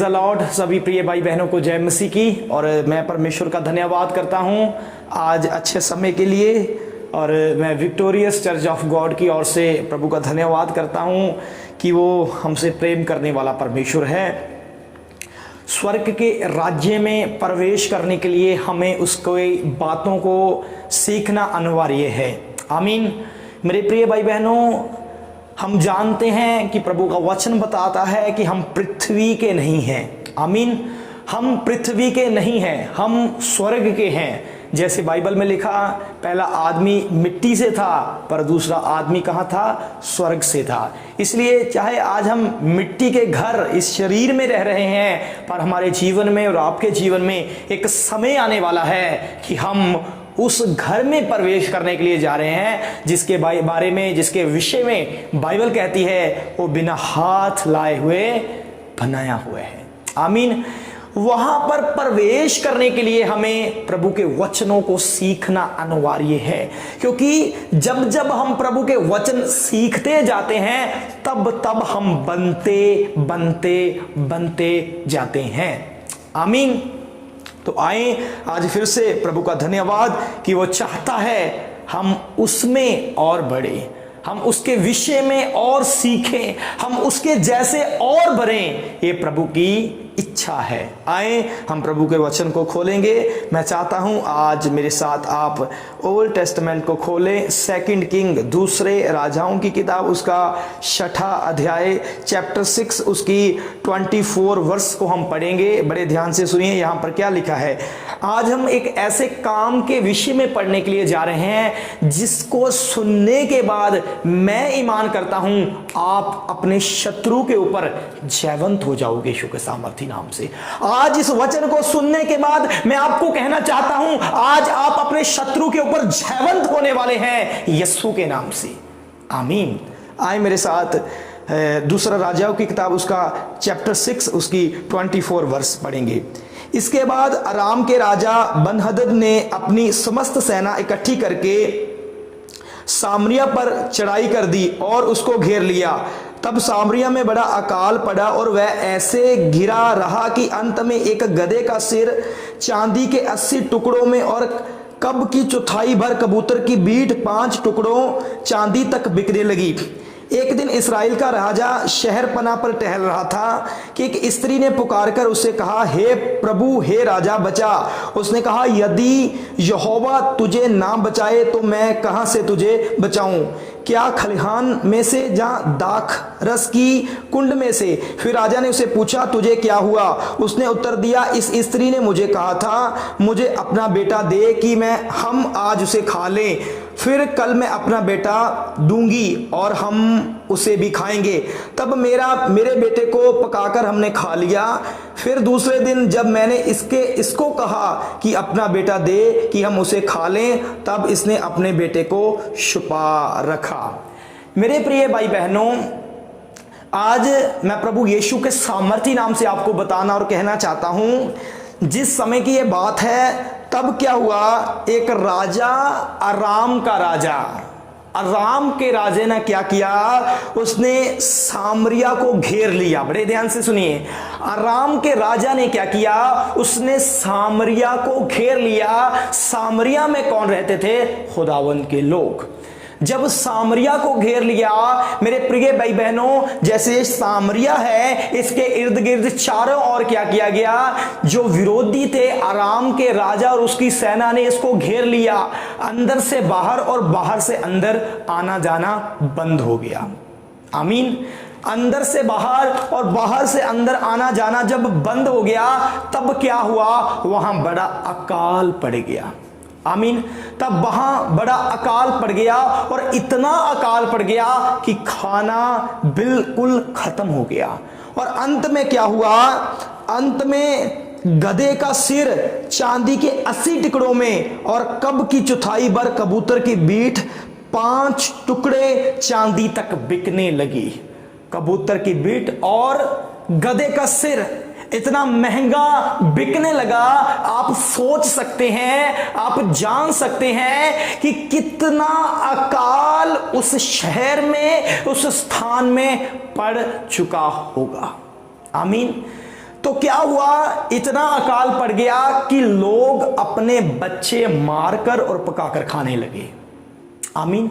The Lord. सभी प्रिय भाई बहनों को जय मसीह की। और मैं परमेश्वर का धन्यवाद करता हूं आज अच्छे समय के लिए। और मैं विक्टोरियस चर्च ऑफ गॉड की ओर से प्रभु का धन्यवाद करता हूं कि वो हमसे प्रेम करने वाला परमेश्वर है। स्वर्ग के राज्य में प्रवेश करने के लिए हमें उसके बातों को सीखना अनिवार्य है। आमीन। मेरे प्रिय भाई बहनों, हम जानते हैं कि प्रभु का वचन बताता है कि हम पृथ्वी के नहीं हैं। आमीन। हम पृथ्वी के नहीं हैं, हम स्वर्ग के हैं। जैसे बाइबल में लिखा, पहला आदमी मिट्टी से था पर दूसरा आदमी कहाँ था? स्वर्ग से था। इसलिए चाहे आज हम मिट्टी के घर इस शरीर में रह रहे हैं, पर हमारे जीवन में और आपके जीवन में एक समय आने वाला है कि हम उस घर में प्रवेश करने के लिए जा रहे हैं जिसके बारे में, जिसके विषय में बाइबल कहती है वो बिना हाथ लाए हुए बनाया हुआ है। आमीन। वहां पर प्रवेश करने के लिए हमें प्रभु के वचनों को सीखना अनिवार्य है, क्योंकि जब जब हम प्रभु के वचन सीखते जाते हैं तब तब हम बनते बनते बनते जाते हैं। आमीन। तो आए आज फिर से प्रभु का धन्यवाद कि वो चाहता है हम उसमें और बढ़े, हम उसके विषय में और सीखें, हम उसके जैसे और बढ़ें। ये प्रभु की इच्छा है। आए हम प्रभु के वचन को खोलेंगे। मैं चाहता हूं आज मेरे साथ आप ओल्ड टेस्टामेंट को खोलें। सेकंड किंग, दूसरे राजाओं की किताब, उसका 6ठा अध्याय, चैप्टर 6, उसकी 24 वर्ष को हम पढ़ेंगे। बड़े ध्यान से सुनिए यहां पर क्या लिखा है। आज हम एक ऐसे काम के विषय में पढ़ने के लिए जा रहे हैं जिसको सुनने के बाद मैं ईमान करता हूं आप अपने शत्रु के ऊपर जयवंत हो जाओगे यीशु के सामर्थी नाम से। आज इस वचन को सुनने के बाद मैं आपको कहना चाहता हूं आज आप अपने शत्रु के ऊपर जयवंत होने वाले हैं यीशु के नाम से। आमीन। आए मेरे साथ दूसरा राजाओं की किताब, उसका चैप्टर 6, उसकी 24 वर्ष पढ़ेंगे। इसके बाद अराम के राजा बनहदद ने अपनी समस्त सेना इकट्ठी करके सामरिया पर चढ़ाई कर दी और उसको घेर लिया। तब सामरिया में बड़ा अकाल पड़ा और वह ऐसे घिरा रहा कि अंत में एक गधे का सिर चांदी के 80 टुकड़ों में और कब की चौथाई भर कबूतर की बीट 5 टुकड़ों चांदी तक बिकने लगी। एक दिन इस्राएल का राजा शहर पना पर टहल रहा था कि एक स्त्री ने पुकारकर उससे कहा, हे प्रभु, हे राजा, बचा। उसने कहा, यदि यहोवा तुझे ना बचाए तो मैं कहां से तुझे बचाऊं? क्या खलिहान में से, जहां दाख रस की कुंड में से? फिर राजा ने उसे पूछा, तुझे क्या हुआ? उसने उत्तर दिया, इस स्त्री ने मुझे कहा था मुझे अपना बेटा दे कि हम आज उसे खा लें, फिर कल मैं अपना बेटा दूंगी और हम उसे भी खाएंगे। तब मेरे बेटे को पकाकर हमने खा लिया। फिर दूसरे दिन जब मैंने इसको कहा कि अपना बेटा दे कि हम उसे खा लें, तब इसने अपने बेटे को छुपा रखा। मेरे प्रिय भाई बहनों, आज मैं प्रभु यीशु के सामर्थी नाम से आपको बताना और कहना चाहता हूं, जिस समय की यह बात है तब क्या हुआ, एक राजा, अराम का राजा, अराम के राजे ने क्या किया, उसने सामरिया को घेर लिया। बड़े ध्यान से सुनिए, अराम के राजा ने क्या किया, उसने सामरिया को घेर लिया। सामरिया में कौन रहते थे? खुदावंद के लोग। जब सामरिया को घेर लिया, मेरे प्रिय भाई बहनों, जैसे सामरिया है इसके इर्द गिर्द चारों ओर क्या किया गया, जो विरोधी थे अराम के राजा और उसकी सेना ने इसको घेर लिया। अंदर से बाहर और बाहर से अंदर आना जाना बंद हो गया। आमीन। अंदर से बाहर और बाहर से अंदर आना जाना जब बंद हो गया, तब क्या हुआ, वहां बड़ा अकाल पड़ गया। आमीन। तब वहां बड़ा अकाल पड़ गया और इतना अकाल पड़ गया कि खाना बिल्कुल खत्म हो गया। और अंत में क्या हुआ, अंत में गधे का सिर चांदी के 80 टुकड़ों में और कब की चौथाई भर कबूतर की बीट 5 टुकड़े चांदी तक बिकने लगी। कबूतर की बीट और गधे का सिर इतना महंगा बिकने लगा। आप सोच सकते हैं, आप जान सकते हैं कि कितना अकाल उस शहर में, उस स्थान में पड़ चुका होगा। आमीन। तो क्या हुआ, इतना अकाल पड़ गया कि लोग अपने बच्चे मारकर और पकाकर खाने लगे। आमीन।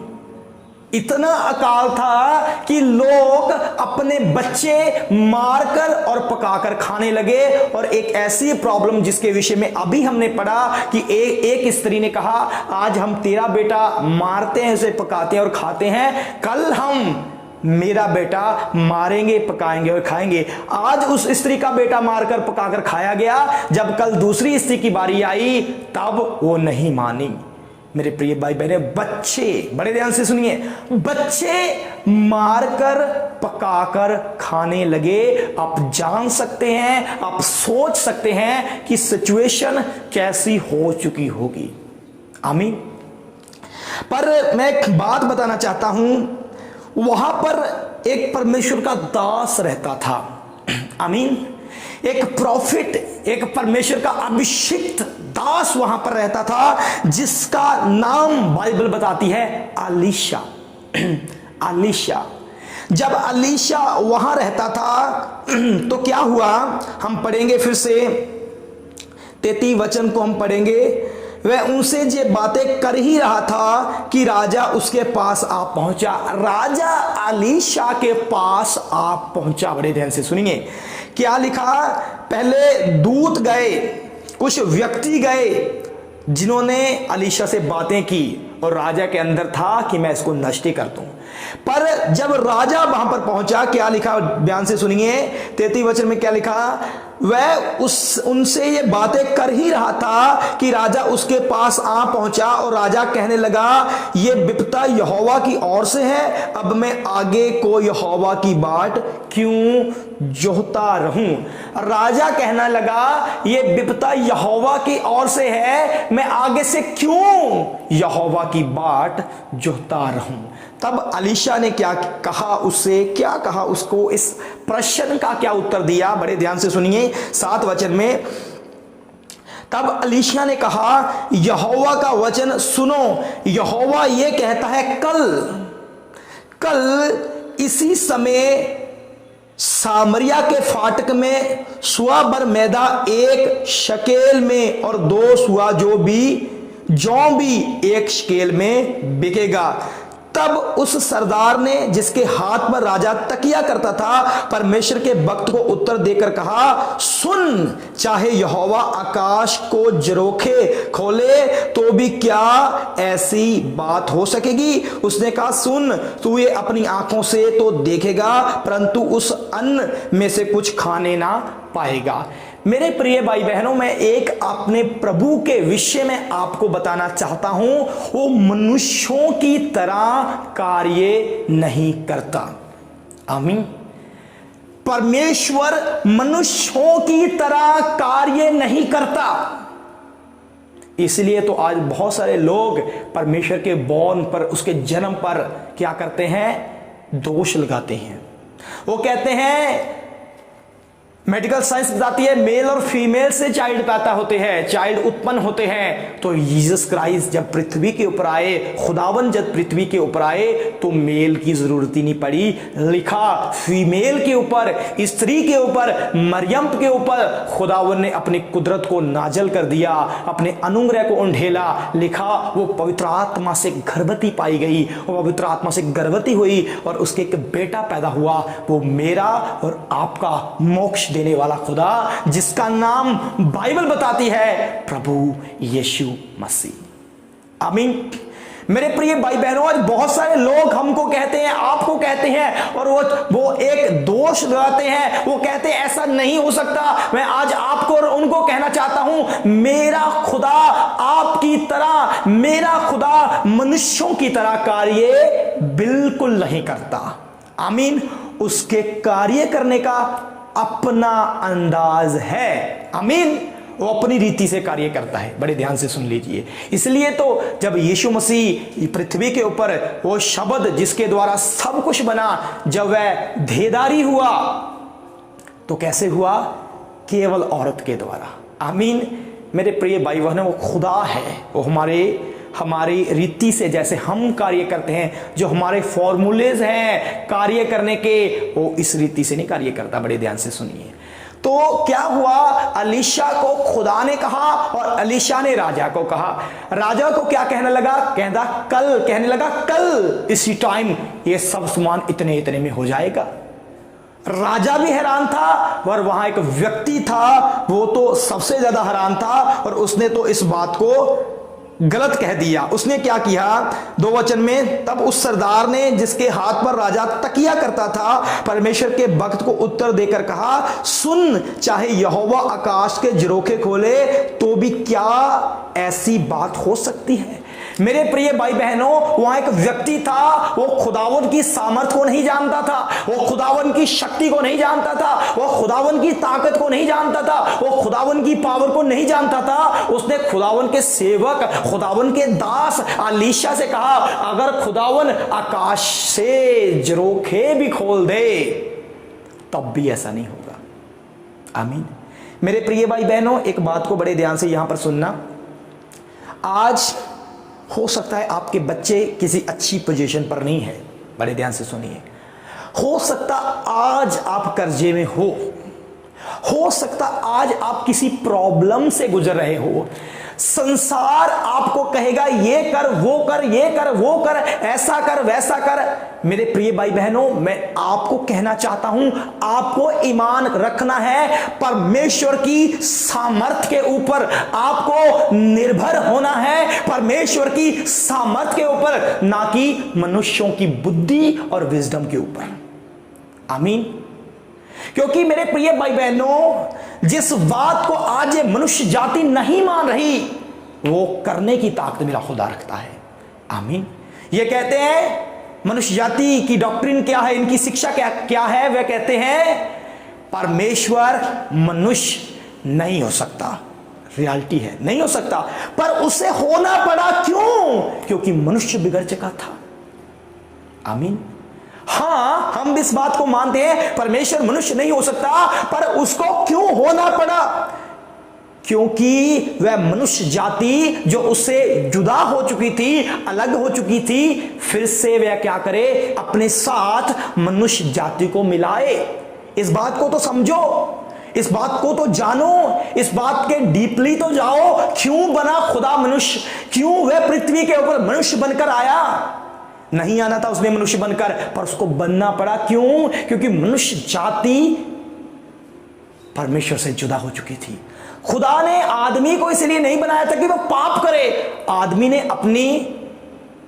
इतना अकाल था कि लोग अपने बच्चे मारकर और पकाकर खाने लगे। और एक ऐसी प्रॉब्लम जिसके विषय में अभी हमने पढ़ा कि एक स्त्री ने कहा, आज हम तेरा बेटा मारते हैं, उसे पकाते हैं और खाते हैं, कल हम मेरा बेटा मारेंगे, पकाएंगे और खाएंगे। आज उस स्त्री का बेटा मारकर पकाकर खाया गया, जब कल दूसरी स्त्री की बारी आई तब वो नहीं मानी। मेरे प्रिय भाई बहने, बच्चे, बड़े ध्यान से सुनिए, बच्चे मारकर पकाकर खाने लगे। आप जान सकते हैं, आप सोच सकते हैं कि सिचुएशन कैसी हो चुकी होगी। आमीन। पर मैं एक बात बताना चाहता हूं, वहां पर एक परमेश्वर का दास रहता था। आमीन। एक प्रॉफिट, एक परमेश्वर का अभिषिक्त दास वहां पर रहता था, जिसका नाम बाइबल बताती है अलीशा। अलीशा। जब अलीशा वहां रहता था तो क्या हुआ, हम पढ़ेंगे फिर से 33 वचन को हम पढ़ेंगे। वह उनसे ये बातें कर ही रहा था कि राजा उसके पास आ पहुंचा। राजा अलीशा के पास आ पहुंचा। बड़े ध्यान से सुनिए क्या लिखा। पहले दूत गए, कुछ व्यक्ति गए जिन्होंने अलीशा से बातें की और राजा के अंदर था कि मैं इसको नष्ट कर दूं। पर जब राजा वहां पर पहुंचा, क्या लिखा, ध्यान से सुनिए 33 वचन में क्या लिखा। वह उनसे ये बातें कर ही रहा था कि राजा उसके पास आ पहुंचा और राजा कहने लगा, ये विपदा यहोवा की ओर से है, अब मैं आगे को यहोवा की बाट क्यों जोहता रहूं। राजा कहना लगा, ये विपदा यहोवा की ओर से है, मैं आगे से क्यों यहोवा की बाट जोहता रहूं। तब अलीशा ने क्या कहा, उससे क्या कहा, उसको इस प्रश्न का क्या उत्तर दिया। बड़े ध्यान से सुनिए 7 वचन में। तब अलीशा ने कहा, यहोवा का वचन सुनो, यहोवा ये कहता है, कल इसी समय सामरिया के फाटक में सुआ बर मैदा 1 शकेल में और 2 सुआ जो भी 1 शकेल में बिकेगा। तब उस सरदार ने, जिसके हाथ पर राजा तकिया करता था, परमेश्वर के भक्त को उत्तर देकर कहा, सुन, चाहे यहोवा आकाश को झरोखे खोले तो भी क्या ऐसी बात हो सकेगी। उसने कहा, सुन, तू ये अपनी आंखों से तो देखेगा, परंतु उस अन्न में से कुछ खाने ना पाएगा। मेरे प्रिय भाई बहनों, मैं एक अपने प्रभु के विषय में आपको बताना चाहता हूं, वो मनुष्यों की तरह कार्य नहीं करता। आमीन। परमेश्वर मनुष्यों की तरह कार्य नहीं करता। इसलिए तो आज बहुत सारे लोग परमेश्वर के बॉर्न पर, उसके जन्म पर क्या करते हैं, दोष लगाते हैं। वो कहते हैं, मेडिकल साइंस बताती है, मेल और फीमेल से चाइल्ड पैदा होते हैं, चाइल्ड उत्पन्न होते हैं। तो जीसस क्राइस्ट जब पृथ्वी के ऊपर आए, खुदावन जब पृथ्वी के ऊपर आए, तो मेल की जरूरत ही नहीं पड़ी। लिखा फीमेल के ऊपर, स्त्री के ऊपर, मरियम के ऊपर खुदावन ने अपनी कुदरत को नाजल कर दिया, अपने अनुग्रह को उंडेला। लिखा वो पवित्र आत्मा से गर्भवती पाई गई, वो पवित्र आत्मा से गर्भवती हुई और उसके एक बेटा पैदा हुआ। वो मेरा और आपका मोक्ष देने वाला खुदा, जिसका नाम बाइबल बताती है प्रभु यीशु मसीह। आमीन। मेरे प्रिय भाई बहनों, आज बहुत सारे लोग हमको कहते हैं, आपको कहते हैं, और वो एक दोष लगाते हैं। वो कहते हैं ऐसा नहीं हो सकता। मैं आज आपको और उनको कहना चाहता हूं, मेरा खुदा आपकी तरह, मेरा खुदा मनुष्यों की तरह कार्य बिल्कुल नहीं करता। आमीन। उसके कार्य करने का अपना अंदाज है। आमीन। वो अपनी रीति से कार्य करता है। बड़े ध्यान से सुन लीजिए। इसलिए तो जब यीशु मसीह पृथ्वी के ऊपर, वो शब्द जिसके द्वारा सब कुछ बना, जब वह देहधारी हुआ, तो कैसे हुआ, केवल औरत के द्वारा। आमीन। मेरे प्रिय भाई बहनों, वो खुदा है। वो हमारी रीति से जैसे हम कार्य करते हैं, जो हमारे फॉर्मूलेज हैं कार्य करने के, वो इस रीति से नहीं कार्य करता। बड़े ध्यान से सुनिए। तो क्या हुआ, अलीशा को खुदा ने कहा और अलीशा ने राजा को कहा। राजा को क्या कहने लगा, कहने लगा कल इसी टाइम ये सब सामान इतने इतने में हो जाएगा। राजा भी हैरान था और वहां एक व्यक्ति था, वो तो सबसे ज्यादा हैरान था, और उसने तो इस बात को गलत कह दिया। उसने क्या किया, 2 वचन में, तब उस सरदार ने जिसके हाथ पर राजा तकिया करता था परमेश्वर के भक्त को उत्तर देकर कहा, सुन, चाहे यहोवा आकाश के झरोखे खोले तो भी क्या ऐसी बात हो सकती है। मेरे प्रिय भाई बहनों, वहां एक व्यक्ति था, वो खुदावन की सामर्थ को नहीं जानता था, वो खुदावन की शक्ति को नहीं जानता था, वो खुदावन की ताकत को नहीं जानता था, वो खुदावन की पावर को नहीं जानता था। उसने खुदावन के सेवक, खुदावन के दास अलीशा से कहा, अगर खुदावन आकाश से झरोखे भी खोल दे तब भी ऐसा नहीं होगा। आमीन। मेरे प्रिय भाई बहनों, एक बात को बड़े ध्यान से यहां पर सुनना। आज हो सकता है आपके बच्चे किसी अच्छी पोजीशन पर नहीं है, बड़े ध्यान से सुनिए। हो सकता आज आप कर्जे में हो सकता आज आप किसी प्रॉब्लम से गुजर रहे हो। संसार आपको कहेगा ये कर, वो कर, ये कर, वो कर, ऐसा कर, वैसा कर। मेरे प्रिय भाई बहनों, मैं आपको कहना चाहता हूं, आपको ईमान रखना है परमेश्वर की सामर्थ के ऊपर। आपको निर्भर होना है परमेश्वर की सामर्थ के ऊपर, ना कि मनुष्यों की बुद्धि और विजडम के ऊपर। आमीन। क्योंकि मेरे प्रिय भाई बहनों, जिस बात को आज ये मनुष्य जाति नहीं मान रही, वो करने की ताकत मेरा खुदा रखता है। आमीन। ये कहते हैं, मनुष्य जाति की डॉक्ट्रिन क्या है, इनकी शिक्षा क्या है, वे कहते हैं परमेश्वर मनुष्य नहीं हो सकता। रियलिटी है, नहीं हो सकता, पर उसे होना पड़ा। क्यों? क्योंकि मनुष्य बिगड़ चुका था। आमीन। हां, हम इस बात को मानते हैं परमेश्वर मनुष्य नहीं हो सकता, पर उसको क्यों होना पड़ा? क्योंकि वह मनुष्य जाति जो उससे जुदा हो चुकी थी, अलग हो चुकी थी, फिर से वह क्या करे, अपने साथ मनुष्य जाति को मिलाए। इस बात को तो समझो, इस बात को तो जानो, इस बात के डीपली तो जाओ। क्यों बना खुदा मनुष्य? क्यों वह पृथ्वी के ऊपर मनुष्य बनकर आया? नहीं आना था उसने मनुष्य बनकर, पर उसको बनना पड़ा। क्यों? क्योंकि मनुष्य जाति परमेश्वर से जुदा हो चुकी थी। खुदा ने आदमी को इसलिए नहीं बनाया था कि वह पाप करे। आदमी ने अपनी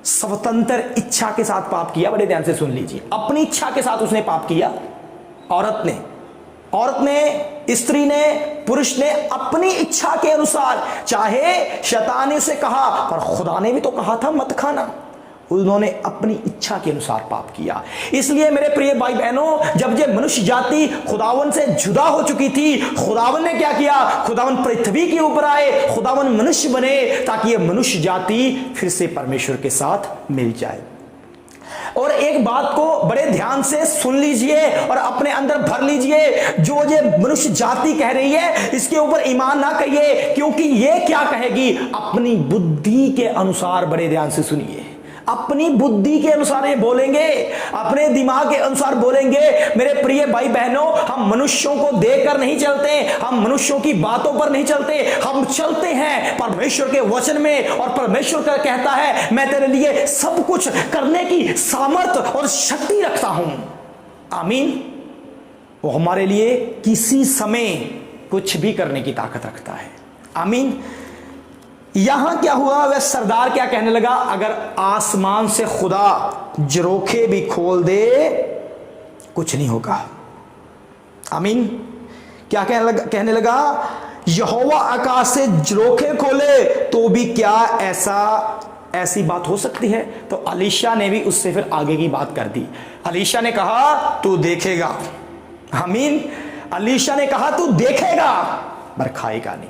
स्वतंत्र इच्छा के साथ पाप किया। बड़े ध्यान से सुन लीजिए, अपनी इच्छा के साथ उसने पाप किया। औरत ने, स्त्री ने, पुरुष ने अपनी इच्छा के अनुसार, चाहे शैतान ने उसे कहा, पर खुदा ने भी तो कहा था मत खाना। उन्होंने अपनी इच्छा के अनुसार पाप किया। इसलिए मेरे प्रिय भाई बहनों, जब ये मनुष्य जाति खुदावन से जुदा हो चुकी थी, खुदावन ने क्या किया? खुदावन पृथ्वी के ऊपर आए, खुदावन मनुष्य बने, ताकि ये मनुष्य जाति फिर से परमेश्वर के साथ मिल जाए। और एक बात को बड़े ध्यान से सुन लीजिए और अपने अंदर भर लीजिए, जो ये मनुष्य जाति कह रही है इसके ऊपर ईमान ना करिए, क्योंकि ये क्या कहेगी? अपनी बुद्धि के अनुसार। बड़े ध्यान से सुनिए, अपनी बुद्धि के अनुसार ये बोलेंगे, अपने दिमाग के अनुसार बोलेंगे। मेरे प्रिय भाई बहनों, हम मनुष्यों को देखकर नहीं चलते, हम मनुष्यों की बातों पर नहीं चलते, हम चलते हैं परमेश्वर के वचन में। और परमेश्वर का कहता है, मैं तेरे लिए सब कुछ करने की सामर्थ और शक्ति रखता हूं। आमीन। वो हमारे लिए किसी समय कुछ भी करने की ताकत रखता है। आमीन। यहां क्या हुआ? वह सरदार क्या कहने लगा? अगर आसमान से खुदा झरोखे भी खोल दे कुछ नहीं होगा। आमीन। क्या कहने लगा? यहोवा आकाश से झरोखे खोले तो भी क्या ऐसी बात हो सकती है? तो अलीशा ने भी उससे फिर आगे की बात कर दी। अलीशा ने कहा तू देखेगा। आमीन। अलीशा ने कहा तू देखेगा पर खाएगा नहीं।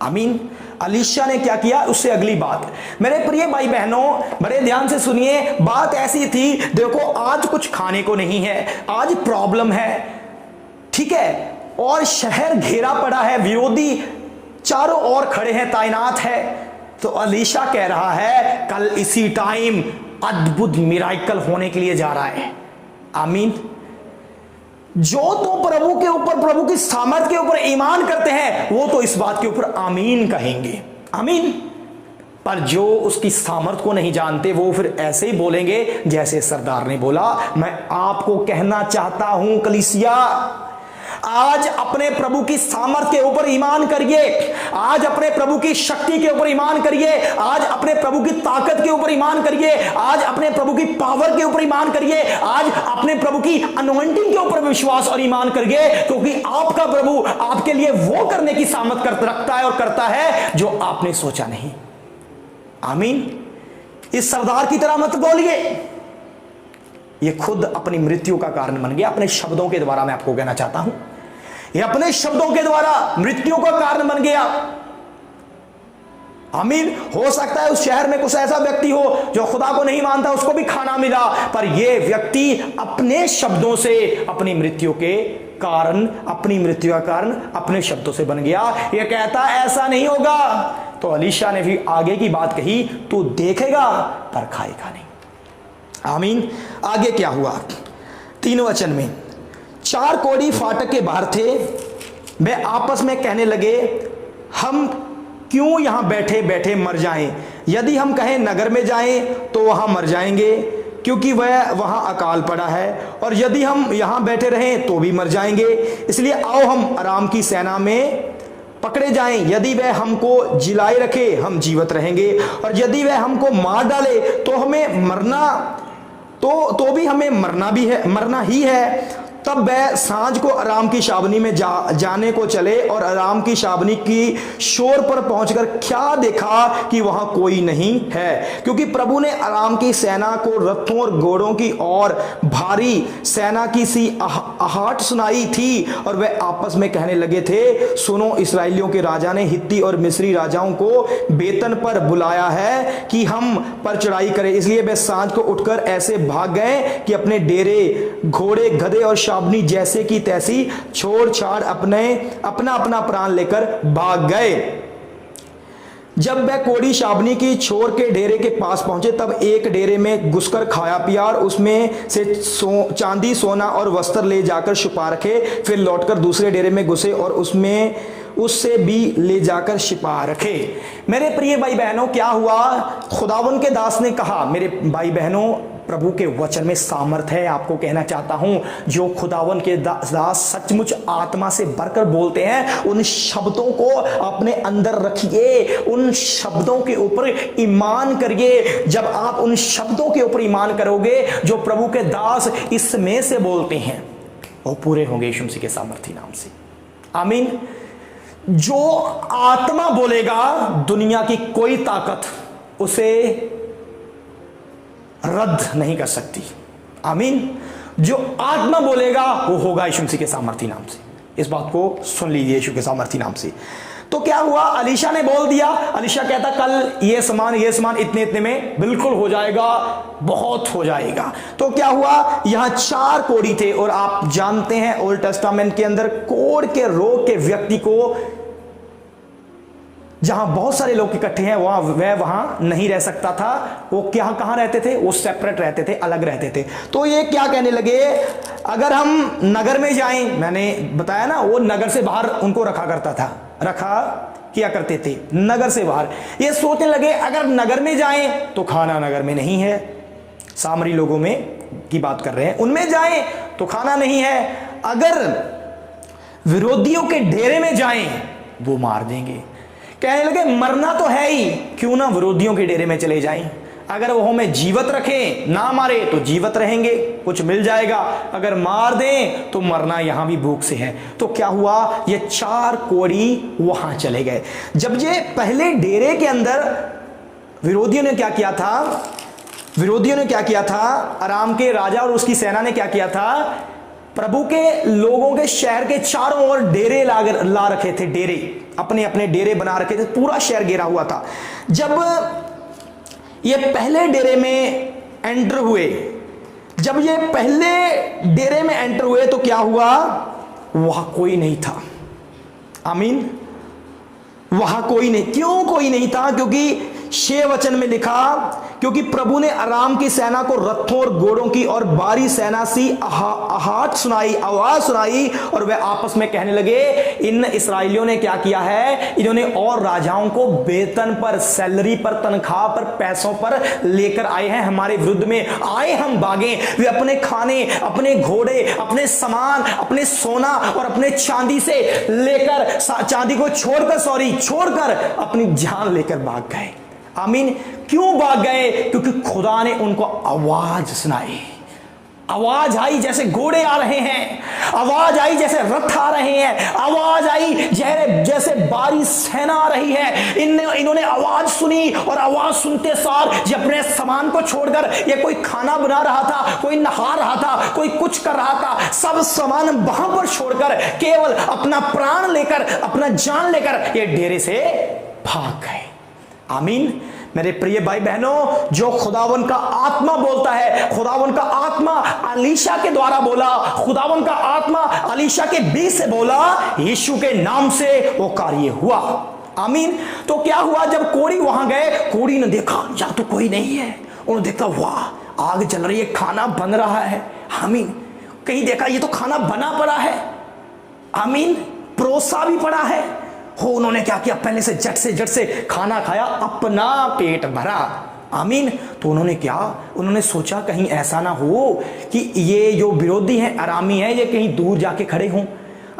आमीन। अलीशा ने क्या किया? उससे अगली बात, मेरे प्रिय भाई बहनों बड़े ध्यान से सुनिए। बात ऐसी थी, देखो आज कुछ खाने को नहीं है, आज प्रॉब्लम है, ठीक है, और शहर घेरा पड़ा है, विरोधी चारों ओर खड़े हैं, तैनात है। तो अलीशा कह रहा है कल इसी टाइम अद्भुत मिराकल होने के लिए जा रहा है। आमीन। जो तो प्रभु के ऊपर, प्रभु की सामर्थ के ऊपर ईमान करते हैं, वो तो इस बात के ऊपर आमीन कहेंगे, आमीन। पर जो उसकी सामर्थ को नहीं जानते, वो फिर ऐसे ही बोलेंगे जैसे सरदार ने बोला। मैं आपको कहना चाहता हूं कलीसिया, आज अपने प्रभु की सामर्थ के ऊपर ईमान करिए, आज अपने प्रभु की शक्ति के ऊपर ईमान करिए, आज अपने प्रभु की ताकत के ऊपर ईमान करिए, आज अपने प्रभु की पावर के ऊपर ईमान करिए, आज अपने प्रभु की अनॉइंटिंग के ऊपर विश्वास और ईमान करिए, क्योंकि आपका प्रभु आपके लिए वो करने की सामर्थ रखता है और करता है जो आपने सोचा नहीं। आमीन। इस सरदार की तरह मत बोलिए। ये खुद अपनी मृत्यु का कारण बन गया। अपने शब्दों के द्वारा मैं आपको कहना चाहता हूं, ये अपने शब्दों के द्वारा मृत्यु का कारण बन गया। आमीन। हो सकता है उस शहर में कुछ ऐसा व्यक्ति हो जो खुदा को नहीं मानता, उसको भी खाना मिला, पर यह व्यक्ति अपने शब्दों से अपनी मृत्यु के कारण, अपनी मृत्यु का कारण अपने शब्दों से बन गया। यह कहता ऐसा नहीं होगा, तो अलीशा ने भी आगे की बात कही, तू देखेगा पर खाएगा नहीं। आमीन। आगे क्या हुआ? 3 वचन में, 4 कोढ़ी फाटक के बाहर थे, वे आपस में कहने लगे, हम क्यों यहां बैठे बैठे मर जाएं? यदि हम कहें नगर में जाएं तो वहां मर जाएंगे, क्योंकि वह वहां अकाल पड़ा है, और यदि हम यहां बैठे रहें तो भी मर जाएंगे। इसलिए आओ हम अराम की सेना में पकड़े जाएं, यदि वह हमको जिलाए रखे हम जीवित रहेंगे, और यदि वह हमको मार डाले तो हमें मरना, तो भी हमें मरना ही है। तब वह सांझ को अराम की छावनी में जाने को चले, और अराम की छावनी की शोर पर पहुंचकर क्या देखा कि वहां कोई नहीं है, क्योंकि प्रभु ने अराम की सेना को रथों और घोड़ों की और भारी सेना की सी आहट सुनाई थी, और वे आपस में कहने लगे थे, सुनो, इस्राएलियों के राजा ने हित्ती और मिस्री राजाओं को वेतन पर बुलाया है कि हम पर चढ़ाई करें। इसलिए वे सांझ को उठकर ऐसे भाग गए कि अपने डेरे, घोड़े, गधे और छावनी जैसे की तैसी छोड़ छाड़ अपना अपना प्राण लेकर भाग गए। जब वह कोढ़ी छावनी की छोर के डेरे के पास पहुंचे, तब एक डेरे में घुसकर खाया पिया, और उसमें से चांदी, सोना और वस्त्र ले जाकर छुपा रखे। फिर लौटकर दूसरे डेरे में घुसे और उससे भी ले जाकर छिपा रखे। मेरे प्रिय भाई बहनों, क्या हुआ? खुदावन के दास ने कहा, मेरे भाई बहनों, प्रभु के वचन में सामर्थ है। आपको कहना चाहता हूं, जो खुदावन के दास सचमुच आत्मा से भरकर बोलते हैं, उन शब्दों को अपने अंदर रखिए, उन शब्दों के ऊपर ईमान करिए। जब आप उन शब्दों के ऊपर ईमान करोगे जो प्रभु के दास इसमें से बोलते हैं, वो पूरे होंगे यीशु मसीह के सामर्थी नाम से। आमीन। जो आत्मा बोलेगा, दुनिया की कोई ताकत उसे रद्द नहीं कर सकती। आमीन। जो आत्मा बोलेगा वो होगा यीशु मसीह के सामर्थी नाम से। इस बात को सुन लीजिए, यीशु के सामर्थी नाम से। तो क्या हुआ? अलीशा ने बोल दिया। अलीशा कहता, कल ये सामान इतने इतने में बिल्कुल हो जाएगा, बहुत हो जाएगा। तो क्या हुआ? यहां 4 कोढ़ी थे, और आप जानते हैं ओल्ड टेस्टामेंट के अंदर कोढ़ के रोग के व्यक्ति को, जहां बहुत सारे लोग इकट्ठे हैं, वहां नहीं रह सकता था। वो कहां रहते थे? वो सेपरेट रहते थे, अलग रहते थे। तो ये क्या कहने लगे, अगर हम नगर में जाएं, मैंने बताया ना, वो नगर से बाहर उनको रखा किया करते थे, नगर से बाहर। ये सोचने लगे, अगर नगर में जाएं तो खाना नगर में नहीं है। सामरी लोगों में की बात कर रहे हैं, उनमें जाएं तो खाना नहीं है। अगर विरोधियों के डेरे में जाएं, वो मार देंगे। कहने लगे, मरना तो है ही, क्यों ना विरोधियों के डेरे में चले जाएं। अगर वो हमें जीवित रखें, ना मारे तो जीवित रहेंगे, कुछ मिल जाएगा। अगर मार दें तो मरना यहां भी भूख से है। तो क्या हुआ? ये 4 कोढ़ी वहां चले गए। जब ये पहले डेरे के अंदर विरोधियों ने क्या किया था, अराम के राजा और उसकी सेना ने क्या किया था, प्रभु के लोगों के शहर के चारों ओर डेरे ला रखे थे। डेरे, अपने अपने डेरे बना रखे थे, पूरा शहर घेरा हुआ था। जब ये पहले डेरे में एंटर हुए, तो क्या हुआ? वहां कोई नहीं था। आमीन। वहां कोई नहीं। क्यों कोई नहीं था? क्योंकि 6 वचन में लिखा, क्योंकि प्रभु ने अराम की सेना को रथों और घोड़ों की और बारी सेना सी आवाज सुनाई, और वे आपस में कहने लगे, इन इस्राएलियों ने क्या किया है, इन्होंने और राजाओं को वेतन पर, सैलरी पर, तनख्वाह पर, पैसों पर लेकर आए हैं, हमारे विरुद्ध में आए हम भागे। वे अपने खाने, अपने घोड़े, अपने सामान, अपने सोना और अपने चांदी से लेकर, चांदी को छोड़कर अपनी जान लेकर भाग गए। आमीन। क्यों भाग गए? क्योंकि खुदा ने उनको आवाज सुनाई। आवाज आई जैसे घोड़े आ रहे हैं, आवाज आई जैसे रथ आ रहे हैं, आवाज आई जैसे बारी सेना आ रही है। इन्होंने आवाज सुनी, और आवाज सुनते सार ये अपने सामान को छोड़कर, ये कोई खाना बना रहा था, कोई नहा रहा था, कोई कुछ कर रहा था, सब सामान वहां पर छोड़कर केवल अपना प्राण लेकर, अपना जान लेकर ये डेरे से भाग गए। आमीन। मेरे प्रिय भाई बहनों, जो खुदावन का आत्मा बोलता है, खुदावन का आत्मा अलीशा के द्वारा बोला, खुदावन का आत्मा अलीशा के बीच से बोला, यीशु के नाम से वो कार्य हुआ। आमीन। तो क्या हुआ, जब कोढ़ी वहां गए, कोढ़ी ने देखा या तो कोई नहीं है, उन्होंने देखा वाह आग जल रही है, खाना बन रहा है। आमीन। कहीं देखा ये तो खाना बना पड़ा है, आमीन, परोसा भी पड़ा है हो। उन्होंने क्या किया, पहले से झट से खाना खाया, अपना पेट भरा। आमीन। तो उन्होंने सोचा कहीं ऐसा ना हो कि ये जो विरोधी हैं, अरामी हैं, ये कहीं दूर जाके खड़े हों,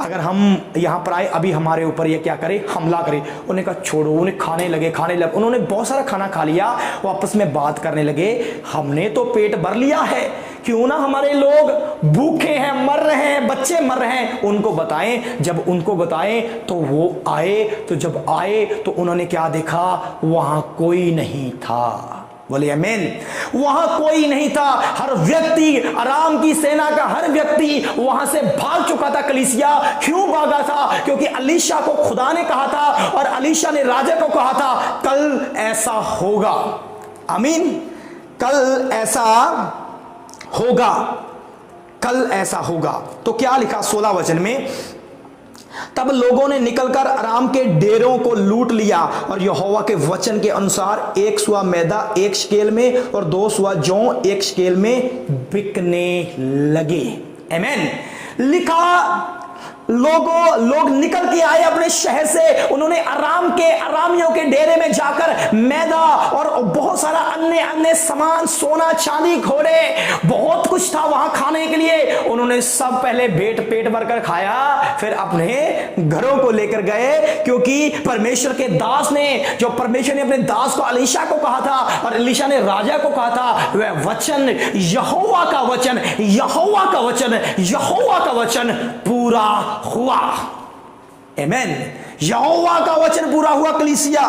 अगर हम यहां पर आए अभी हमारे ऊपर ये क्या करे, हमला करे। उन्होंने कहा छोड़ो, उन्हें खाने लगे। उन्होंने बहुत सारा खाना खा लिया, वो आपस में बात करने लगे, हमने तो पेट भर लिया है, क्यों ना हमारे लोग भूखे हैं, मर रहे हैं, बच्चे मर रहे हैं, उनको बताएं। जब उनको बताएं तो वो आए। तो जब आए तो उन्होंने क्या देखा, वहां कोई नहीं था। बोले आमीन। वहां कोई नहीं था। हर व्यक्ति, अराम की सेना का हर व्यक्ति वहां से भाग चुका था। कलीसिया क्यों भागा था? क्योंकि अलीशा को खुदा ने कहा था, और अलीशा ने राजा को कहा था, कल ऐसा होगा। आमीन। कल ऐसा होगा, कल ऐसा होगा। तो क्या लिखा 16 वचन में, तब लोगों ने निकलकर अराम के डेरों को लूट लिया, और यहोवा के वचन के अनुसार 1 सुआ मैदा 1 शकेल में और 2 सुआ जौ 1 शकेल में बिकने लगे। आमीन। लिखा लोग निकल के आए अपने शहर से। उन्होंने अरामियों के डेरे में जाकर मैदा और बहुत सारा अन्य सामान, सोना चांदी, घोड़े, बहुत कुछ था वहां खाने के लिए। उन्होंने सब पहले पेट भरकर खाया, फिर अपने घरों को लेकर गए। क्योंकि परमेश्वर के दास ने, जो परमेश्वर ने अपने दास को अलीशा को कहा था, और अलीशा ने राजा को कहा था, वह वचन, यहोवा का वचन, यहोवा का वचन, यहोवा का वचन पूरा हुआ। आमीन। यहोवा का वचन पूरा हुआ। कलीसिया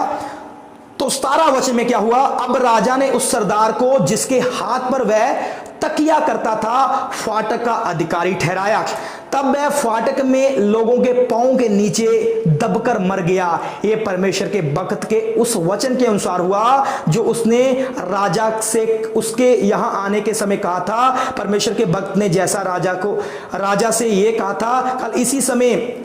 तो 17 वचन में क्या हुआ, अब राजा ने उस सरदार को, जिसके हाथ पर वह तकिया करता था, फाटक का अधिकारी ठहराया। तब वह फाटक में लोगों के पांव के नीचे दबकर मर गया। यह परमेश्वर के भक्त के उस वचन के अनुसार हुआ जो उसने राजा से उसके यहां आने के समय कहा था। परमेश्वर के भक्त ने जैसा राजा से यह कहा था, कल इसी समय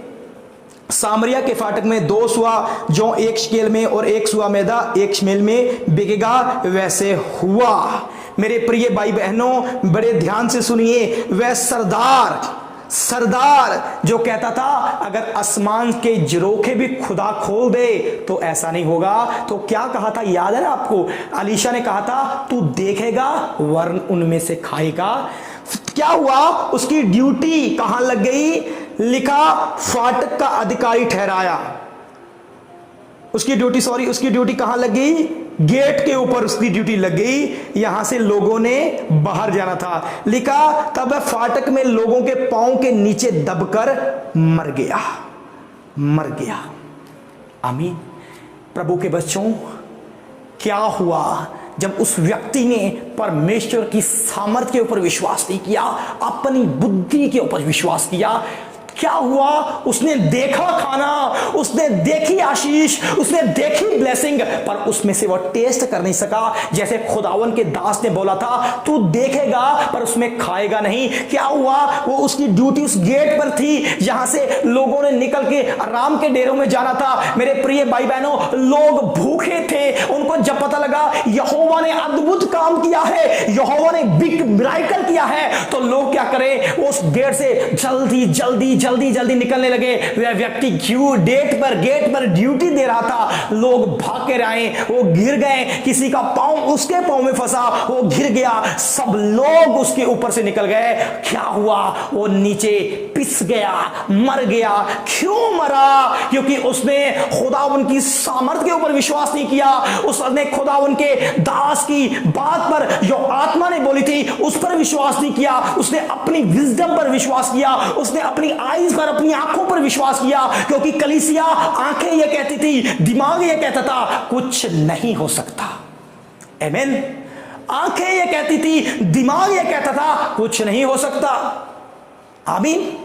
सामरिया के फाटक में 2 सुआ जौ 1 शकेल में और 1 सुआ मैदा 1 शकेल में बिकेगा, वैसे हुआ। मेरे प्रिय भाई बहनों, बड़े ध्यान से सुनिए। वह सरदार जो कहता था, अगर आसमान के झरोखे भी खुदा खोल दे तो ऐसा नहीं होगा। तो क्या कहा था, याद है ना आपको? अलीशा ने कहा था, तू देखेगा वरन उनमें से खाएगा। क्या हुआ, उसकी ड्यूटी कहां लग गई? लिखा फाटक का अधिकारी ठहराया। उसकी ड्यूटी कहां लग गई? गेट के ऊपर उसकी ड्यूटी लग गई। यहां से लोगों ने बाहर जाना था। लिखा तब वह फाटक में लोगों के पांव के नीचे दबकर मर गया। आमीन। प्रभु के बच्चों, क्या हुआ जब उस व्यक्ति ने परमेश्वर की सामर्थ्य के ऊपर विश्वास नहीं किया, अपनी बुद्धि के ऊपर विश्वास किया? क्या हुआ? उसने देखा खाना, उसने देखी आशीष, उसने देखी ब्लेसिंग, पर उसमें से वो टेस्ट कर नहीं सका। जैसे खुदावन के दास ने बोला था, तू देखेगा पर उसमें खाएगा नहीं। क्या हुआ? वो उसकी ड्यूटी उस गेट पर थी जहां से लोगों ने निकल के आराम के डेरों में जाना था। मेरे प्रिय भाई बहनों, लोग भूखे थे। उनको जब पता लगा यहोवा ने अद्भुत काम किया है, यहोवा ने बिग मिराकल किया है, तो लोग क्या करें? उस गेट से जल्दी जल्दी जल्दी जल्दी निकलने लगे। वह व्यक्ति गेट पर ड्यूटी दे रहा था, लोग भाग के आए, वो गिर गए, किसी का पांव उसके पांव में फंसा, वो गिर गया, सब लोग उसके ऊपर से निकल गए। क्या हुआ? वो नीचे पिस गया, मर गया। क्यों मरा? क्योंकि उसने खुदावन की सामर्थ के ऊपर विश्वास नहीं किया। उसने खुदावन के दास की बात पर, जो आत्मा ने बोली थी, उस पर विश्वास नहीं किया। उसने अपनी विजडम पर विश्वास किया, उसने अपनी आईज पर, अपनी आंखों पर विश्वास किया। क्योंकि कलीसिया, आंखें ये कहती थी, दिमाग ये कहता था, कुछ नहीं हो सकता। आमीन। आंखें ये कहती थी, दिमाग ये कहता था, कुछ नहीं हो सकता। आमीन।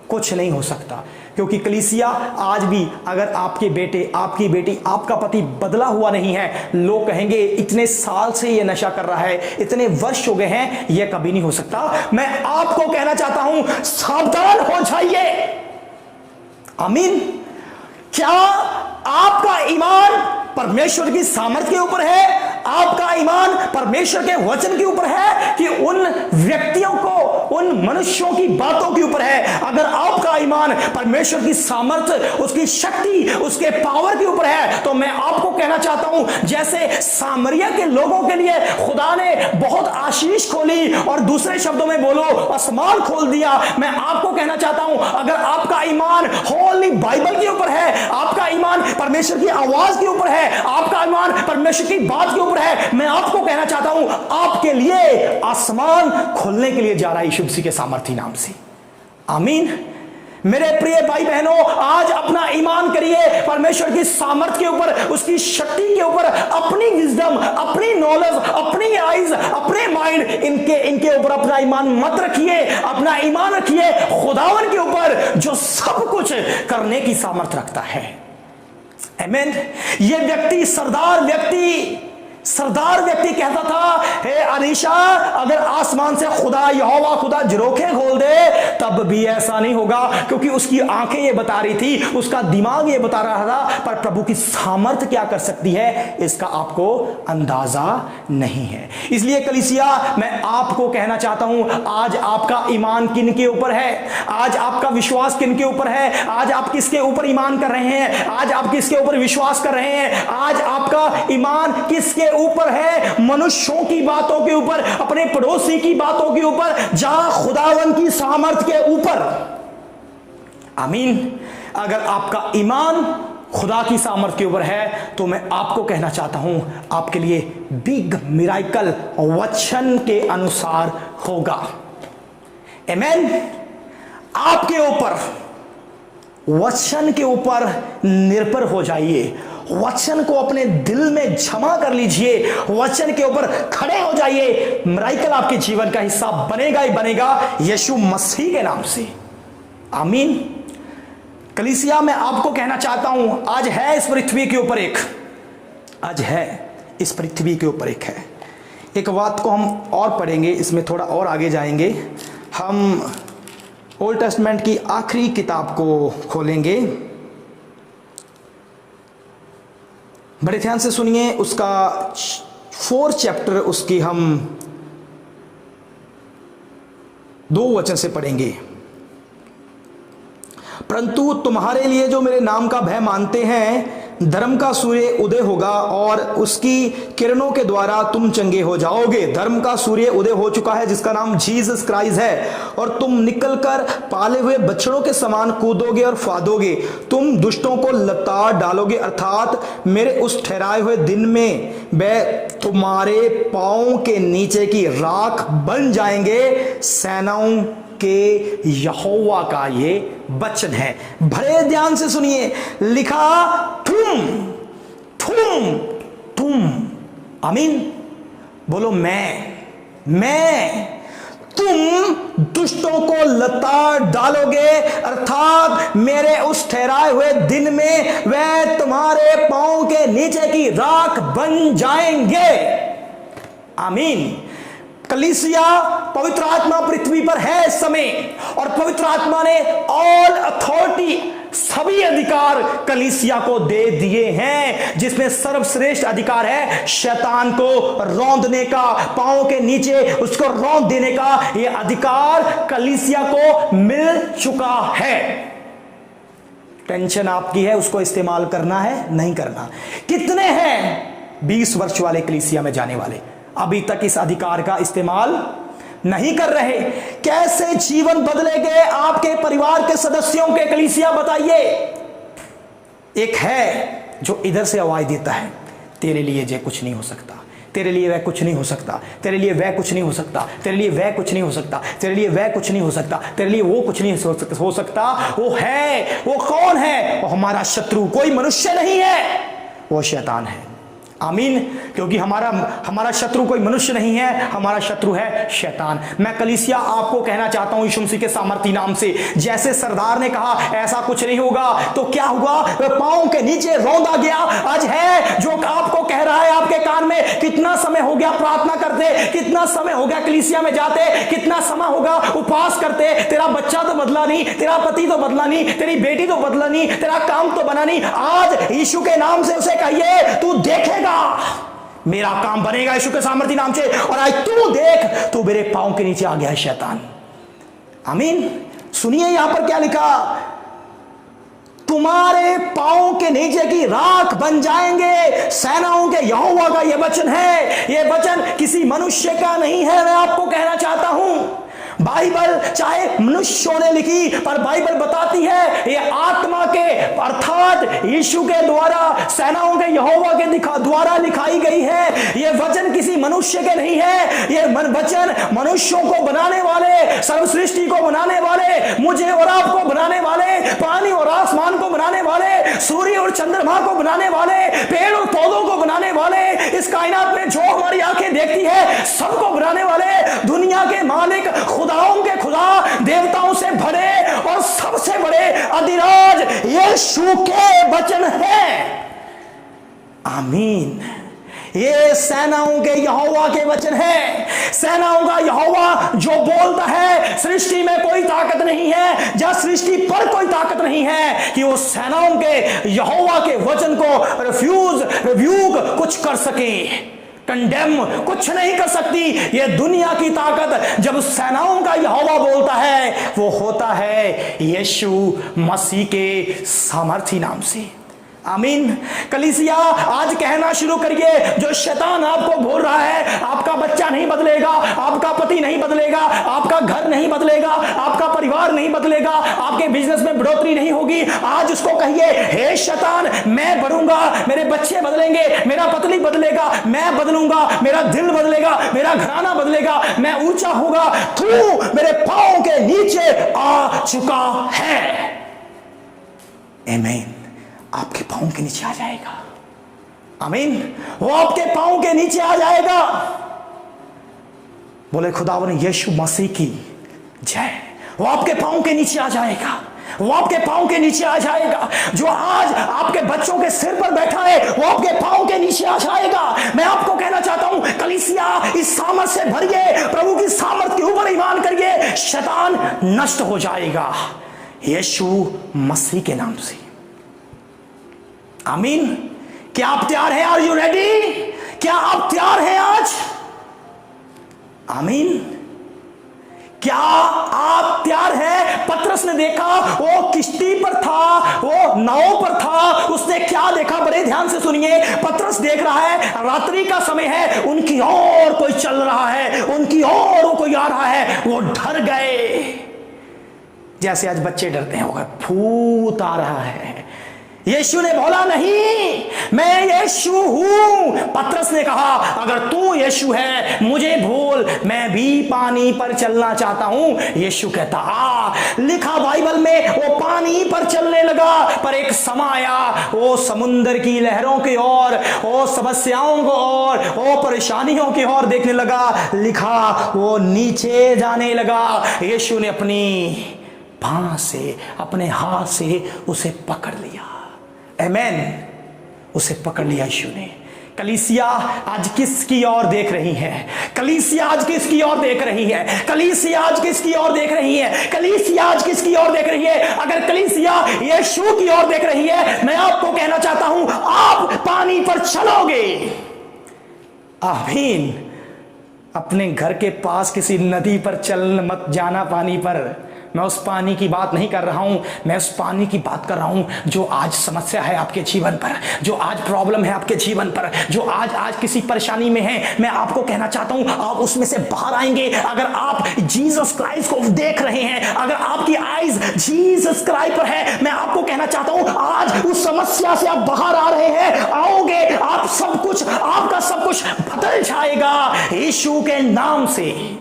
कुछ नहीं हो सकता। क्योंकि कलीसिया, आज भी अगर आपके बेटे, आपकी बेटी, आपका पति बदला हुआ नहीं है, लोग कहेंगे इतने साल से ये नशा कर रहा है, इतने वर्ष हो गए हैं, ये कभी नहीं हो सकता। मैं आपको कहना चाहता हूं, सावधान हो जाइए। आमीन। क्या आपका ईमान परमेश्वर की सामर्थ्य के ऊपर है? आपका ईमान परमेश्वर के वचन के ऊपर है कि उन व्यक्तियों को, उन मनुष्यों की बातों के ऊपर है? अगर आपका ईमान परमेश्वर की सामर्थ्य, उसकी शक्ति, उसके पावर के ऊपर है, तो मैं आपको कहना चाहता हूं, जैसे सामरिया के लोगों के लिए खुदा ने बहुत आशीष खोली, और दूसरे शब्दों में बोलो, आसमान खोल दिया। मैं आपको कहना चाहता हूं, अगर आपका ईमान होली बाइबल के ऊपर है, आपका ईमान परमेश्वर की आवाज के ऊपर है, आपका ईमान परमेश्वर की बात के ऊपर है, मैं आपको कहना चाहता हूं, आपके लिए आसमान खोलने के लिए जा रहा है यीशु मसीह के सामर्थी नाम से। आमीन। मेरे प्रिय भाई बहनों, आज अपना ईमान करिए परमेश्वर की सामर्थ के ऊपर, उसकी शक्ति के ऊपर। अपनी विजडम, अपनी नॉलेज, अपनी आईज, अपने माइंड, इनके ऊपर अपना ईमान मत रखिए। अपना ईमान रखिए खुदावन के ऊपर, जो सब कुछ करने की सामर्थ रखता है। आमीन। ये व्यक्ति, सरदार व्यक्ति कहता था, हे अलीशा, अगर आसमान से खुदा, यहोवा खुदा झरोखे खोल दे, तब भी ऐसा नहीं होगा। क्योंकि उसकी आंखें ये बता रही थी, उसका दिमाग ये बता रहा था, पर प्रभु की सामर्थ क्या कर सकती है, इसका आपको अंदाजा नहीं है। इसलिए कलीसिया, मैं आपको कहना चाहता हूं, आज आपका ईमान किन के ऊपर है? आज आपका विश्वास किन के ऊपर है? आज आप किसके ऊपर ईमान कर रहे हैं? आज आप किसके ऊपर विश्वास कर रहे हैं? आज आपका ईमान किसके ऊपर है? मनुष्यों की बातों के ऊपर, अपने पड़ोसी की बातों के ऊपर, जहां खुदावन की सामर्थ के ऊपर? आमीन। अगर आपका ईमान खुदा की सामर्थ के ऊपर है, तो मैं आपको कहना चाहता हूं, आपके लिए बिग मिराकल वचन के अनुसार होगा। आमीन। आपके ऊपर, वचन के ऊपर निर्भर हो जाइए। वचन को अपने दिल में जमा कर लीजिए, वचन के ऊपर खड़े हो जाइए। मिराकल आपके जीवन का हिस्सा बनेगा ही बनेगा, यीशु मसीह के नाम से। आमीन। कलीसिया, मैं आपको कहना चाहता हूं, आज है इस पृथ्वी के ऊपर एक, आज है इस पृथ्वी के ऊपर एक बात को हम और पढ़ेंगे, इसमें थोड़ा और आगे जाएंगे। हम ओल्ड टेस्टमेंट की आखिरी किताब को खोलेंगे। बड़े ध्यान से सुनिए, उसका 4 चैप्टर, उसकी हम 2 वचन से पढ़ेंगे। परंतु तुम्हारे लिए जो मेरे नाम का भय मानते हैं, धर्म का सूर्य उदय होगा और उसकी किरणों के द्वारा तुम चंगे हो जाओगे। धर्म का सूर्य उदय हो चुका है, जिसका नाम जीसस क्राइस्ट है, और तुम निकलकर पाले हुए बछड़ों के समान कूदोगे और फादोगे। तुम दुष्टों को लताड़ डालोगे, अर्थात मेरे उस ठहराए हुए दिन में वे तुम्हारे पांव के नीचे की राख बन जाएंगे। सेनाओं के यहोवा का ये वचन है। बड़े ध्यान से सुनिए, लिखा तुम। आमीन। बोलो मैं। तुम दुष्टों को लताड़ डालोगे, अर्थात मेरे उस ठहराए हुए दिन में वे तुम्हारे पांव के नीचे की राख बन जाएंगे। आमीन। कलीसिया, पवित्र आत्मा पृथ्वी पर है इस समय, और पवित्र आत्मा ने ऑल अथॉरिटी, सभी अधिकार कलीसिया को दे दिए हैं, जिसमें सर्वश्रेष्ठ अधिकार है शैतान को रौंदने का, पांव के नीचे उसको रौंद देने का। यह अधिकार कलीसिया को मिल चुका है। टेंशन आपकी है उसको इस्तेमाल करना है नहीं करना। कितने हैं 20 वर्ष वाले कलीसिया में जाने वाले अभी तक इस अधिकार का इस्तेमाल नहीं कर रहे? कैसे जीवन बदलेंगे आपके परिवार के सदस्यों के? कलीसिया बताइए। एक है जो इधर से आवाज देता है, तेरे लिए ये कुछ नहीं हो सकता, तेरे लिए वह कुछ नहीं हो सकता, तेरे लिए वह कुछ नहीं हो सकता, तेरे लिए वह कुछ नहीं हो सकता, तेरे लिए वह कुछ नहीं हो सकता, तेरे लिए वो कुछ नहीं हो सकता। वो है, वो कौन है? वो हमारा शत्रु, कोई मनुष्य नहीं है, वो शैतान है। आमीन। क्योंकि हमारा शत्रु कोई मनुष्य नहीं है, हमारा शत्रु है शैतान। मैं कलीसिया आपको कहना चाहता हूं यीशु मसीह के सामर्थी नाम से, जैसे सरदार ने कहा ऐसा कुछ नहीं होगा, तो क्या हुआ? पांव के नीचे रौंदा गया। आज है जो आपको कह रहा है आपके कान में, कितना समय हो गया प्रार्थना करते, कितना समय हो गया कलीसिया में जाते, कितना समय होगा उपवास करते, तेरा बच्चा तो बदला नहीं, तेरा पति तो बदला नहीं, तेरी बेटी तो बदला नहीं, तेरा काम तो बना नहीं। आज यीशु के नाम से उसे कहिए, तू देखेगा मेरा काम बनेगा यीशु के सामर्थी नाम से। और आज तू देख, तू मेरे पांव के नीचे आ गया है शैतान। आमीन। सुनिए यहां पर क्या लिखा, तुम्हारे पांव के नीचे की राख बन जाएंगे। सेनाओं के यहोवा का यह वचन है। यह वचन किसी मनुष्य का नहीं है, मैं आपको कहना चाहता हूं। बाइबल चाहे मनुष्यों ने लिखी, पर बाइबल बताती है ये आत्मा के अर्थात यीशु के द्वारा, सेनाओं के यहोवा के द्वारा लिखाई गई है। ये वचन किसी मनुष्य के नहीं है, ये वचन मनुष्यों को बनाने वाले, सर्वसृष्टि को बनाने वाले, मुझे और आपको बनाने वाले, पानी और आसमान को बनाने वाले, सूर्य और चंद्रमा को बनाने वाले, पेड़ और पौधों को बनाने वाले, इस कायनात में जो हमारी आंखें देखती है सबको बनाने वाले, दुनिया के मालिक, खुदाओं के खुदा, देवताओं से बड़े और सबसे बड़े अधिराज यीशु के वचन है। आमीन। ये सेनाओं के यहोवा के वचन है। सेनाओं का यहोवा जो बोलता है, सृष्टि में कोई ताकत नहीं है, जब सृष्टि पर कोई ताकत नहीं है कि वो सेनाओं के यहोवा के वचन को रिफ्यूज कुछ कर सके, कंडेम कुछ नहीं कर सकती। ये दुनिया की ताकत जब सेनाओं का यहोवा बोलता है, वो होता है यीशु मसीह के सामर्थी नाम से। आमीन। कलीसिया आज कहना शुरू करिए, जो शैतान आपको बोल रहा है आपका बच्चा नहीं बदलेगा, आपका पति नहीं बदलेगा, आपका घर नहीं बदलेगा, आपका परिवार नहीं बदलेगा, आपके बिजनेस में बढ़ोतरी नहीं होगी, आज उसको कहिए, हे शैतान मैं बढ़ूंगा, मेरे बच्चे बदलेंगे, मेरा पत्नी बदलेगा, मैं बदलूंगा, मेरा दिल बदलेगा, मेरा घराना बदलेगा, मैं ऊंचा होगा, तू मेरे पांव के नीचे आ चुका है। आमीन। आपके पांव के नीचे आ जाएगा। आमीन। वो आपके पांव के नीचे आ जाएगा। बोले खुदावन यीशु मसीह की जय। वो आपके पांव के नीचे आ जाएगा, वो आपके पांव के नीचे आ जाएगा। जो आज आपके बच्चों के सिर पर बैठा है वो आपके पांव के नीचे आ जाएगा। मैं आपको कहना चाहता हूं कलीसिया इस सामर्थ से भरिए, प्रभु की सामर्थ के ऊपर ईमान करिए, शैतान नष्ट हो जाएगा यीशु मसीह के नाम से। आमीन। क्या आप तैयार हैं? Are you ready? क्या आप तैयार हैं आज? आमीन। क्या आप तैयार हैं? पतरस ने देखा, वो किश्ती पर था, वो नाव पर था, उसने क्या देखा? बड़े ध्यान से सुनिए। पतरस देख रहा है, रात्रि का समय है, उनकी ओर कोई चल रहा है, उनकी ओर कोई आ रहा है, वो डर गए। जैसे आज बच्चे डरते हैं, वो भूत आ रहा है, यीशु ने बोला नहीं मैं यीशु हूं। पतरस ने कहा अगर तू यीशु है मुझे बोल, मैं भी पानी पर चलना चाहता हूं। यीशु कहता लिखा बाइबल में वो पानी पर चलने लगा, पर एक समय आया वो समुद्र की लहरों की ओर, वो समस्याओं को और वो परेशानियों की ओर देखने लगा। लिखा वो नीचे जाने लगा। यीशु ने अपनी बांह से, अपने हाथ से उसे पकड़ लिया। आमेन। उसे पकड़ लिया यीशु ने। कलीसिया आज किसकी ओर देख रही है? कलीसिया आज किसकी ओर देख रही है? कलीसिया आज किसकी ओर देख रही है? कलीसिया आज किसकी ओर देख रही है? अगर कलीसिया यीशु की ओर देख रही है, मैं आपको कहना चाहता हूं आप पानी पर चलोगे। आमीन। अपने घर के पास किसी नदी पर चल मत जाना पानी पर। मैं उस पानी की बात नहीं कर रहा हूं, मैं उस पानी की बात कर रहा हूं जो आज समस्या है आपके जीवन पर, जो आज प्रॉब्लम है आपके जीवन पर, जो आज किसी परेशानी में है। मैं आपको कहना चाहता हूं आप उसमें से बाहर आएंगे अगर आप जीसस क्राइस्ट को देख रहे हैं, अगर आपकी आईज जीसस क्राइस्ट पर है। मैं आपको कहना चाहता हूं आज उस समस्या से आप बाहर आ रहे हैं, आओगे, आप सब कुछ, आपका सब कुछ बदल जाएगा यीशु के नाम से।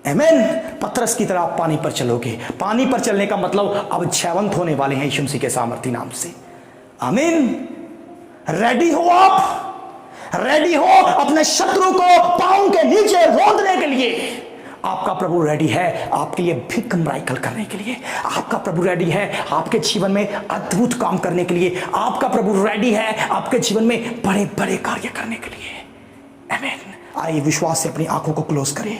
आमेन। पतरस की तरह आप पानी पर चलोगे। पानी पर चलने का मतलब अब जयवंत होने वाले हैं यीशु मसीह के सामर्थी नाम से। आमीन। रेडी हो आप? रेडी हो अपने शत्रु को पांव के नीचे रोंदने के लिए? आपका प्रभु रेडी है आपके लिए बिग मिरेकल करने के लिए। आपका प्रभु रेडी है आपके जीवन में अद्भुत काम करने के लिए। आपका प्रभु रेडी है आपके जीवन में बड़े बड़े कार्य करने के लिए। आमीन। आइए विश्वास से अपनी आंखों को क्लोज करें।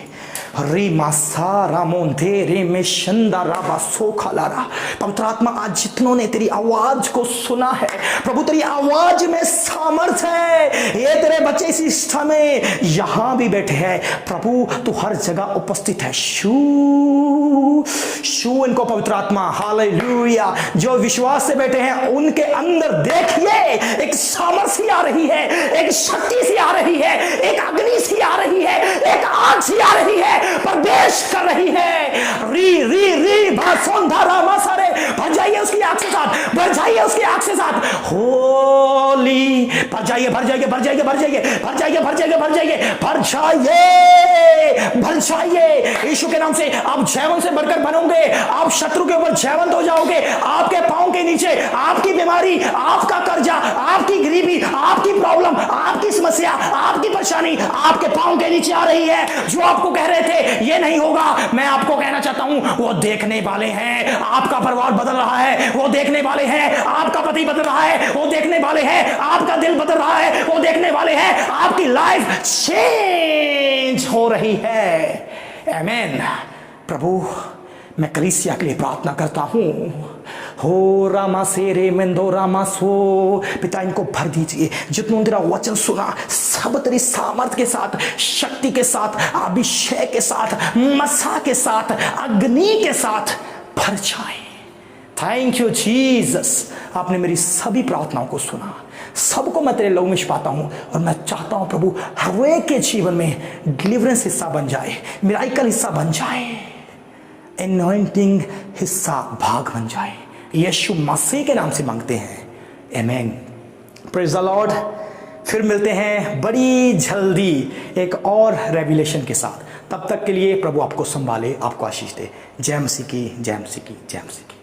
रे मासा रामोन दे रे में शंदा राबा सो खालारा। पवित्र आत्मा आज जितनों ने तेरी आवाज को सुना है प्रभु, तेरी आवाज में सामर्थ है। ये तेरे बच्चे इस समय यहां भी बैठे हैं प्रभु, तू हर जगह उपस्थित है। शू इनको पवित्र आत्मा, हालेलुया। जो विश्वास से बैठे हैं उनके अंदर देखिए एक सामर्थ्य आ रही है, एक शक्ति सी आ रही है, एक अग्नि सी आ रही है, एक आग सी आ रही है, प्रवेश कर रही है। री री री भासोंधारा मासारे, भर जाइए उसकी आग से साथ, भर जाइए उसकी आग से साथ। होली भर जाइए, भर जाइए, भर जाइए, भर जाइए, भर जाइए, भर जाइए, भर जाइए, भर जाइए, भर जाइए। यीशु के नाम से आप जयवंत से बढ़कर बनोगे। आप शत्रु के ऊपर जयवंत हो जाओगे। आपके पांव के नीचे आपकी बीमारी, आपका कर्जा, आपकी गरीबी, आपकी प्रॉब्लम, आपकी समस्या, आपकी परेशानी आपके पांव के नीचे आ रही है। जो आपको कह रहे थे ये नहीं होगा, मैं आपको कहना चाहता हूं वो देखने वाले हैं आपका परिवार बदल रहा है, वो देखने वाले हैं आपका पति बदल रहा है, वो देखने वाले हैं आपका दिल बदल रहा है, वो देखने वाले हैं आपकी लाइफ चेंज हो रही है। आमीन। प्रभु मैं कलीसिया के लिए प्रार्थना करता हूं। हो रामा से रे मेंदो रामा सो, पिता इनको भर दीजिए। जितनों तेरा वचन सुना सब तेरी सामर्थ के साथ, शक्ति के साथ, अभिषेक के साथ, मसा के साथ, अग्नि के साथ भर जाए। Thank you Jesus. आपने मेरी सभी प्रार्थनाओं को सुना, सबको मैं तेरे लहू में छिपाता हूं और मैं चाहता हूं प्रभु हर एक के जीवन में डिलीवरेंस हिस्सा बन जाए, मिराकल हिस्सा बन जाए, एनॉइंटिंग हिस्सा भाग बन जाए। यीशु मसीह के नाम से मांगते हैं। आमीन। Praise the Lord. फिर मिलते हैं बड़ी जल्दी एक और रेवलेशन के साथ। तब तक के लिए प्रभु आपको संभाले, आपको आशीष दे। जय मसीह की, जय मसीह की, जय मसीह की।